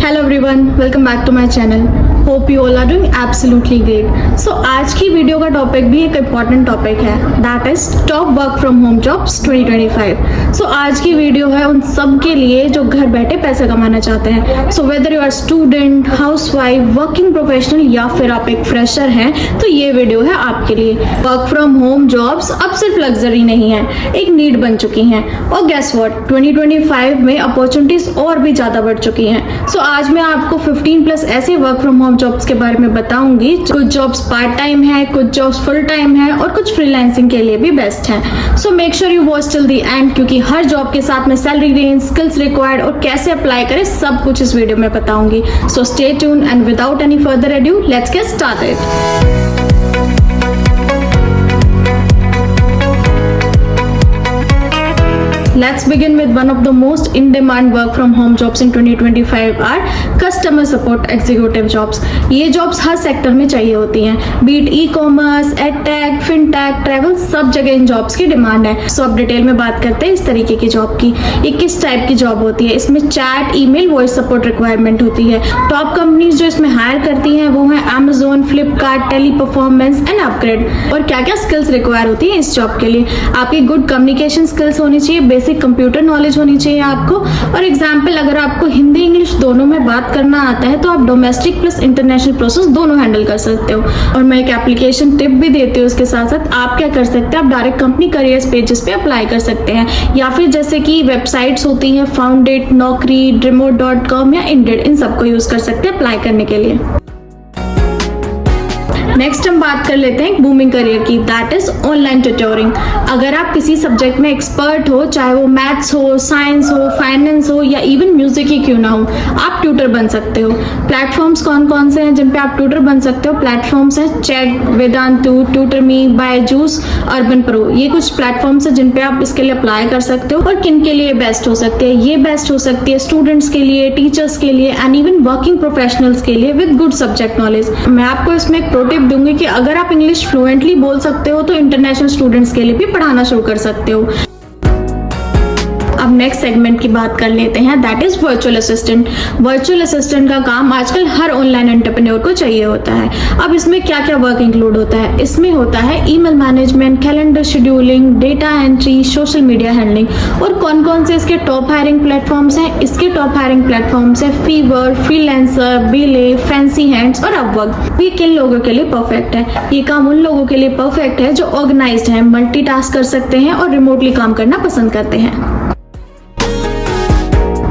Hello everyone, welcome back to my channel. Hope you all are doing absolutely great. So आज की video का topic भी एक important topic है, that is top work from home jobs 2025. सो आज की video है उन सब के लिए जो घर बैठे पैसे कमाना चाहते हैं. So whether you are student, housewife, working professional या फिर आप एक फ्रेशर हैं, तो ये वीडियो है आपके लिए. वर्क फ्रॉम होम जॉब्स अब सिर्फ लग्जरी नहीं है, एक नीड बन चुकी हैं. और गेस व्हाट, 2025 में अपॉर्चुनिटीज और भी ज्यादा बढ़ चुकी हैं. सो आज मैं आपको 15 प्लस ऐसे वर्क फ्रॉम होम जॉब्स के बारे में बताऊंगी. कुछ जॉब्स पार्ट टाइम है, कुछ जॉब्स फुल टाइम है और कुछ फ्रीलांसिंग के लिए भी बेस्ट है. So make sure you watch till the end, क्योंकि हर जॉब के साथ में सैलरी रेंज, स्किल्स रिक्वायर्ड और कैसे अप्लाई करें सब कुछ इस वीडियो में बताऊंगी. So stay tune and without any further edu let's get started. Let's begin with one of the most in-demand work from home jobs in 2025 are customer support executive jobs. ये jobs हर sector में चाहिए होती हैं, be it e-commerce, edtech, fintech, travel, सब जगह इन jobs की demand है. सो अब डिटेल में बात करते हैं इस तरीके की जॉब की. ये किस टाइप की जॉब होती है? इसमें chat, email, voice support requirement होती है. टॉप कंपनीज जो इसमें हायर करती हैं वो है Amazon, Flipkart, Teleperformance and upgrade. और क्या क्या स्किल्स रिक्वायर होती है इस जॉब के लिए? आपकी गुड कम्युनिकेशन स्किल्स होनी चाहिए, बेसिक कंप्यूटर नॉलेज होनी चाहिए आपको. और एग्जाम्पल, अगर आपको हिंदी इंग्लिश दोनों में बात करना आता है तो आप डोमेस्टिक प्लस इंटरनेशनल प्रोसेस दोनों हैंडल कर सकते हो. और मैं एक एप्लीकेशन टिप भी देती हूँ उसके साथ साथ. आप क्या कर सकते हैं, आप डायरेक्ट कंपनी करियर्स पेजेस पे अप्लाई कर सकते हैं, या फिर जैसे कि वेबसाइट्स होती हैं फाउंडेड, नौकरी, remote.com या इंडेड, इन सबको यूज कर सकते हैं अप्लाई करने के लिए. नेक्स्ट हम बात कर लेते हैं बूमिंग करियर की, दैट इज ऑनलाइन ट्यूटोरिंग. अगर आप किसी सब्जेक्ट में एक्सपर्ट हो, चाहे वो मैथ्स हो, साइंस हो, फाइनेंस हो या इवन म्यूजिक ही क्यों ना हो, आप ट्यूटर बन सकते हो. प्लेटफॉर्म्स कौन कौन से हैं जिन पे आप ट्यूटर बन सकते हो? प्लेटफॉर्म्स हैं check, Vedantu, TutorMe, Byju's, urban pro. ये कुछ प्लेटफॉर्म्स हैं जिन पे आप इसके लिए अप्लाई कर सकते हो. और किन के लिए बेस्ट हो सकते हैं? ये बेस्ट हो सकती है स्टूडेंट्स के लिए, टीचर्स के लिए एंड इवन वर्किंग प्रोफेशनल्स के लिए विद गुड सब्जेक्ट नॉलेज. मैं आपको इसमें एक प्रो टिप दूंगी कि अगर आप इंग्लिश फ्लुएंटली बोल सकते हो तो इंटरनेशनल स्टूडेंट्स के लिए भी पढ़ाना शुरू कर सकते हो. अब नेक्स्ट सेगमेंट की बात कर लेते हैं, that is virtual assistant. Virtual assistant का काम आजकल हर ऑनलाइन एंटरप्रेन्योर को चाहिए होता है. अब इसमें क्या क्या वर्क इंक्लूड होता है? इसमें होता है email management, calendar scheduling, data entry, social media handling. और कौन कौन से इसके टॉप हायरिंग प्लेटफॉर्म्स हैं? इसके टॉप हायरिंग प्लेटफॉर्म्स है फीवर, फ्रीलांसर, बिले, फैंसी हैंड्स और अपवर्क. ये किन लोगों के लिए परफेक्ट है? ये काम उन लोगों के लिए परफेक्ट है जो ऑर्गेनाइज्ड है, मल्टीटास्क कर सकते हैं और रिमोटली काम करना पसंद करते हैं.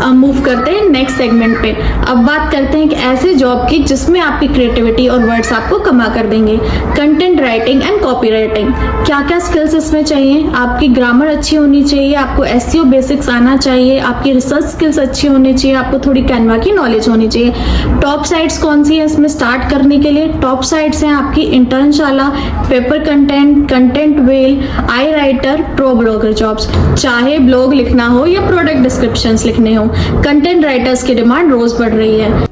अब मूव करते हैं नेक्स्ट सेगमेंट पे. अब बात करते हैं कि ऐसे जॉब की जिसमें आपकी क्रिएटिविटी और वर्ड्स आपको कमा कर देंगे. Content writing and copy writing. क्या क्या स्किल्स इसमें चाहिए? आपकी ग्रामर अच्छी होनी चाहिए, आपको एसईओ बेसिक्स आना चाहिए, आपकी रिसर्च स्किल्स अच्छी होनी चाहिए, आपको थोड़ी कैनवा की नॉलेज होनी चाहिए. टॉप साइट्स कौन सी है इसमें स्टार्ट करने के लिए? टॉप साइट्स हैं आपकी Internshala, paper content, content well, I writer, pro blogger jobs. चाहे ब्लॉग लिखना हो या प्रोडक्ट डिस्क्रिप्शंस लिखने हो, कंटेंट राइटर्स की डिमांड रोज बढ़ रही है.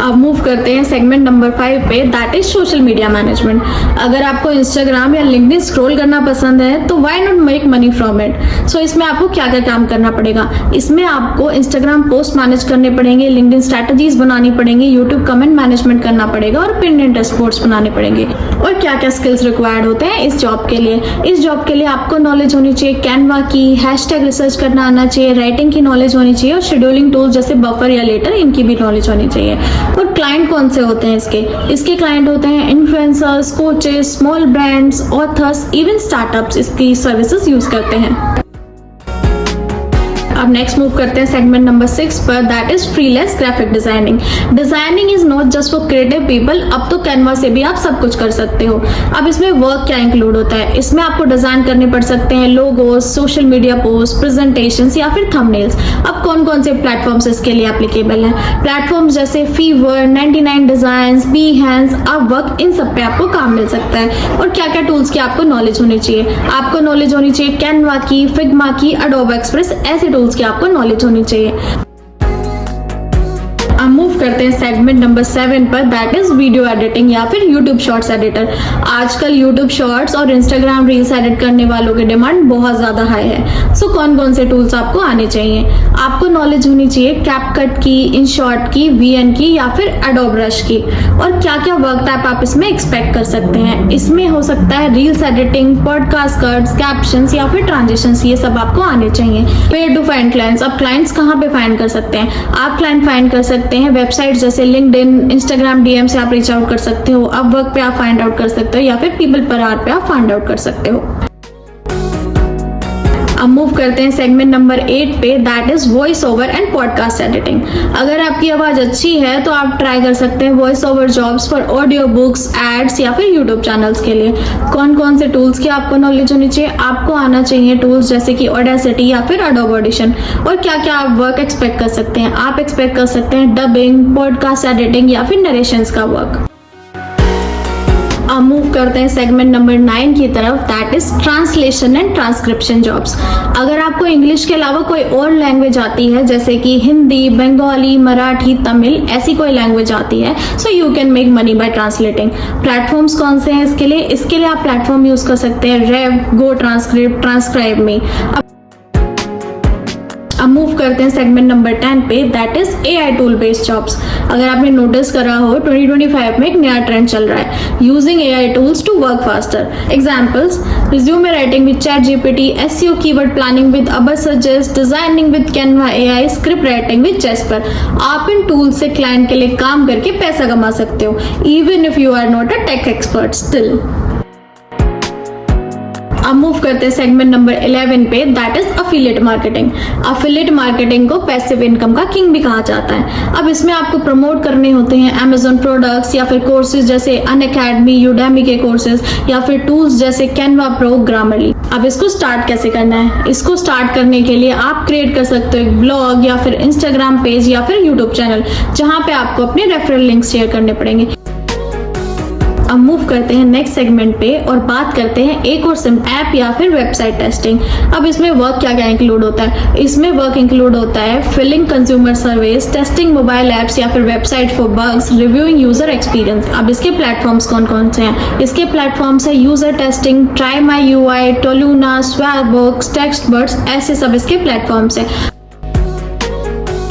अब मूव करते हैं सेगमेंट नंबर 5 पे, that is social media management. अगर आपको इंस्टाग्राम या लिंक्डइन स्क्रॉल करना पसंद है तो why not make money from it. So इसमें आपको क्या क्या काम करना पड़ेगा? इसमें आपको इंस्टाग्राम पोस्ट मैनेज करने पड़ेंगे, लिंक्डइन स्ट्रैटेजीज बनानी पड़ेंगी, यूट्यूब कमेंट मैनेजमेंट करना पड़ेगा और पिनिंटरेस्ट पोस्ट बनाने पड़ेंगे. और क्या क्या स्किल्स रिक्वायर्ड होते हैं इस जॉब के लिए? इस जॉब के लिए आपको नॉलेज होनी चाहिए कैनवा की, हैशटैग रिसर्च करना आना चाहिए, राइटिंग की नॉलेज होनी चाहिए और शेड्यूलिंग टूल्स जैसे बफर या लेटर, इनकी भी नॉलेज होनी चाहिए. और क्लाइंट कौन से होते हैं इसके क्लाइंट होते हैं influencers, coaches, small brands, authors, even startups इसकी सर्विसेज यूज करते हैं. अब नेक्स्ट मूव करते हैं सेगमेंट नंबर 6 पर, that is freelance graphic designing. Designing is not just for creative people. अब तो कैनवा से भी आप सब कुछ कर सकते हो. अब इसमें वर्क क्या इंक्लूड होता है? इसमें आपको डिजाइन करने पड़ सकते हैं logos, social media post, presentations या फिर थंबनेल्स. अब कौन कौन से प्लेटफॉर्म्स इसके लिए एप्लीकेबल हैं? प्लेटफॉर्म्स जैसे फीवर, 99 डिजाइन्स, Behance, अपवर्क, इन सब पे आपको काम मिल सकता है. और क्या क्या टूल्स की आपको नॉलेज होनी चाहिए? आपको नॉलेज होनी चाहिए कैनवा की, फिग्मा की, एडोब एक्सप्रेस, ऐसे टूल्स की आपको नॉलेज होनी चाहिए. अब मूव करते हैं सेगमेंट नंबर 7 पर, दैट इज वीडियो एडिटिंग या फिर यूट्यूब शॉर्ट्स एडिटर. आजकल यूट्यूब शॉर्ट्स और इंस्टाग्राम रील्स एडिट करने वालों की डिमांड बहुत ज्यादा हाई है. सो कौन कौन से टूल्स आपको आने चाहिए? आपको नॉलेज होनी चाहिए कैपकट की, इनशॉट की, वीएन की या फिर एडोब रश की। और क्या क्या वर्क टाइप आप इसमें एक्सपेक्ट कर सकते हैं, इसमें हो सकता है reels editing, podcast cuts, captions या फिर ट्रांजिशंस, ये सब आपको आने चाहिए। वेयर टू फाइंड क्लाइंट्स, अब क्लाइंट्स कहाँ पे फाइंड कर सकते हैं? आप क्लाइंट फाइंड कर सकते हैं वेबसाइट जैसे लिंक्डइन, इंस्टाग्राम डीएम से आप रीच आउट कर सकते हो, अपवर्क पे आप फाइंड आउट कर सकते हो या फिर पीपल पर आवर पे आप फाइंड आउट कर सकते हो। अब मूव करते हैं सेगमेंट नंबर 8 पे, that is voice over and podcast editing. अगर आपकी आवाज अच्छी है तो आप ट्राई कर सकते हैं voice over jobs for audio books, ads या फिर यूट्यूब चैनल्स के लिए। कौन कौन से टूल्स की आपको नॉलेज होनी चाहिए? आपको आना चाहिए टूल्स जैसे कि ऑडेसिटी या फिर एडोब ऑडिशन। और क्या क्या आप वर्क एक्सपेक्ट कर सकते हैं? आप एक्सपेक्ट कर सकते हैं डबिंग, पॉडकास्ट एडिटिंग या फिर नरेशंस का वर्क। अब मूव करते हैं सेगमेंट नंबर 9 की तरफ, that is translation and transcription jobs. अगर आपको इंग्लिश के अलावा कोई और लैंग्वेज आती है जैसे कि हिंदी, बंगाली, मराठी, तमिल, ऐसी कोई लैंग्वेज आती है, so you can make money by translating. Platforms कौन से हैं इसके लिए? इसके लिए आप प्लेटफॉर्म यूज कर सकते हैं रेव, गो ट्रांसक्रिप्ट, ट्रांसक्राइब मी। अब मूव करते हैं सेगमेंट नंबर 10 पे, that is AI tool based jobs. अगर आपने नोटिस करा हो 2025 में एक नया ट्रेंड चल रहा है, using AI tools to work faster. Examples, resume writing with chat GPT, SEO keyword planning with Uber suggest, designing with Canva AI, script writing with Jasper. आप इन टूल से क्लाइंट के लिए काम करके पैसा कमा सकते हो, even if you are not a tech expert still. अब मूव करते हैं सेगमेंट नंबर 11 पे, that is affiliate marketing. Affiliate marketing को पैसिव इनकम का किंग भी कहा जाता है। अब इसमें आपको प्रमोट करने होते हैं Amazon प्रोडक्ट्स या फिर कोर्सेज जैसे अनअकैडमी, यूडेमी के कोर्सेज या फिर टूल्स जैसे कैनवा प्रो, ग्रामरली। अब इसको स्टार्ट कैसे करना है? इसको स्टार्ट करने के लिए आप क्रिएट कर सकते हो एक ब्लॉग या फिर इंस्टाग्राम पेज या फिर यूट्यूब चैनल, जहां पे आपको अपने रेफरल लिंक शेयर करने पड़ेंगे। अब मूव करते हैं नेक्स्ट सेगमेंट पे और बात करते हैं एक और सिम ऐप या फिर वेबसाइट टेस्टिंग। अब इसमें वर्क क्या क्या इंक्लूड होता है? इसमें वर्क इंक्लूड होता है filling consumer surveys, testing mobile apps या फिर website for bugs, reviewing user experience. अब इसके प्लेटफॉर्म्स कौन कौन से हैं? इसके प्लेटफॉर्म्स है user testing, try my UI, Toluna, Swagbucks, Textbirds, ऐसे सब इसके प्लेटफॉर्म्स है।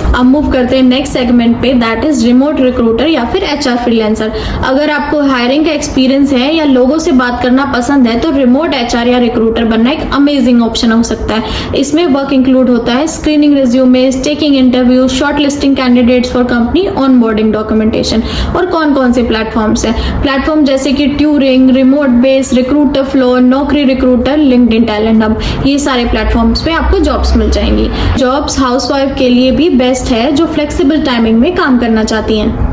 अब मूव करते हैं नेक्स्ट सेगमेंट पे, दैट इज रिमोट रिक्रूटर या फिर एचआर फ्रीलांसर। अगर आपको हायरिंग का एक्सपीरियंस है या लोगों से बात करना पसंद है तो रिमोट एचआर या रिक्रूटर बनना एक अमेजिंग ऑप्शन हो सकता है। इसमें वर्क इंक्लूड होता है screening resumes, taking interview, short listing candidates for company, onboarding documentation. और कौन कौन से प्लेटफॉर्म्स है? प्लेटफॉर्म जैसे कि Turing, remote base, recruiter flow, नौकरी रिक्रूटर, लिंक्डइन टैलेंट हब, ये सारे प्लेटफॉर्म्स पे आपको जॉब्स मिल जाएंगी। जॉब्स हाउसवाइफ के लिए भी बेस्ट है जो फ्लेक्सिबल टाइमिंग में काम करना चाहती हैं।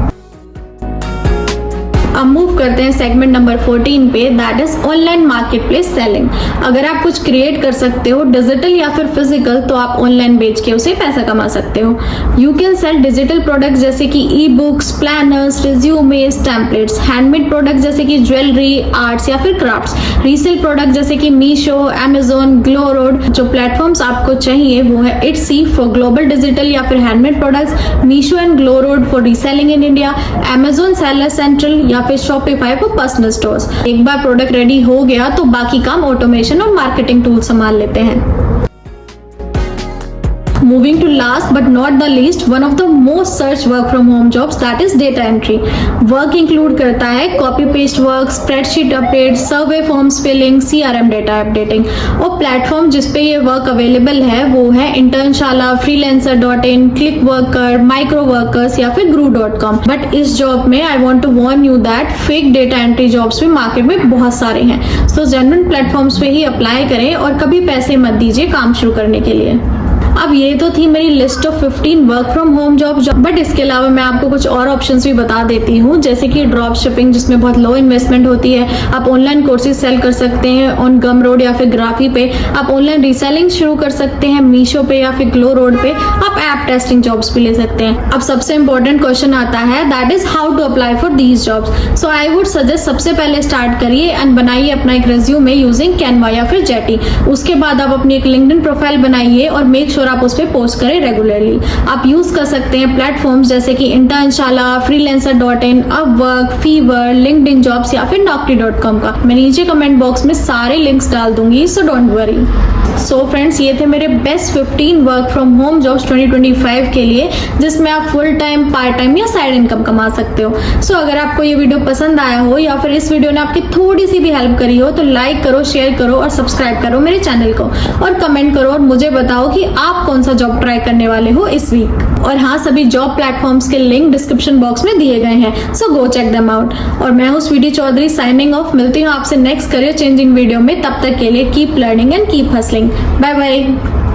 अब मूव करते हैं सेगमेंट नंबर 14 पे, that is online marketplace selling. अगर आप कुछ क्रिएट कर सकते हो डिजिटल या फिर फिजिकल तो आप ऑनलाइन बेच के उसे पैसा कमा सकते हो। You can sell digital products जैसे कि e books, planners, resumes, templates, handmade product जैसे कि ज्वेलरी, आर्ट्स या फिर क्राफ्ट्स, रीसेल प्रोडक्ट जैसे कि मीशो, Amazon, ग्लोरोड। जो प्लेटफॉर्म्स आपको चाहिए वो है इट्सी फॉर ग्लोबल डिजिटल या फिर handmade products, Meesho and GlowRoad for reselling in India, Amazon seller central या फिर शॉपिफाई फॉर पर्सनल स्टोर्स। एक बार प्रोडक्ट रेडी हो गया तो बाकी काम ऑटोमेशन और मार्केटिंग टूल संभाल लेते हैं। Moving to last but not the least, one of the most searched work from home jobs, that is data entry. Work include करता है copy paste work, spreadsheet updates, survey forms filling, CRM data updating। और platform जिसपे ये work available है वो है Internshala, freelancer.in, clickworker, microworkers या फिर gru.com। बट इस जॉब में I want to warn you that fake data entry jobs भी मार्केट में बहुत सारे हैं। सो जेन्युइन प्लेटफॉर्म्स पे ही अप्लाई करें और कभी पैसे मत दीजिए काम शुरू करने के लिए। अब ये तो थी मेरी list of 15 work from home job, but इसके अलावा मैं आपको कुछ और ऑप्शंस भी बता देती हूँ, जैसे कि ड्रॉप शिपिंग जिसमें बहुत लो इन्वेस्टमेंट होती है। आप ऑनलाइन कोर्सेज सेल कर सकते हैं ऑन गमरोड या फिर ग्राफी पे। आप ऑनलाइन रीसेलिंग शुरू कर सकते हैं मीशो पे या फिर ग्लो रोड पे। आप ऐप टेस्टिंग जॉब्स भी ले सकते हैं। अब सबसे इंपॉर्टेंट क्वेश्चन आता है, that is how to apply for these jobs. So I would suggest सबसे पहले स्टार्ट करिए एंड बनाइए अपना एक रेज्यूमे यूजिंग कैनवा या फिर जेटी। उसके बाद आप अपनी एक लिंक्डइन प्रोफाइल बनाइए और मेक श्योर आप उस पर पोस्ट करें रेगुलरली। आप यूज कर सकते हैं प्लेटफॉर्म्स जैसे कि Internshala, freelancer.in, Upwork, fever, LinkedIn jobs या फिर naukri.com का। मैं नीचे कमेंट बॉक्स में सारे लिंक्स डाल दूंगी, so don't worry. So friends, ये थे मेरे best 15 work from home jobs 2025 के लिए, जिसमें आप फुल टाइम, पार्ट टाइम या साइड इनकम कमा सकते हो। सो अगर आपको ये वीडियो पसंद आया हो या फिर इस वीडियो ने आपकी थोड़ी सी भी हेल्प करी हो तो लाइक करो, शेयर करो और सब्सक्राइब करो मेरे चैनल को, और कमेंट करो और मुझे बताओ कि आप कौन सा जॉब ट्राई करने वाले हो इस वीक। और हाँ, सभी जॉब प्लेटफॉर्म्स के लिंक डिस्क्रिप्शन बॉक्स में दिए गए हैं, सो गो चेक देम आउट। और मैं हूँ स्वीटी चौधरी, साइनिंग ऑफ। मिलती हूँ आपसे नेक्स्ट करियर चेंजिंग वीडियो में। तब तक के लिए keep learning and keep hustling. Bye bye.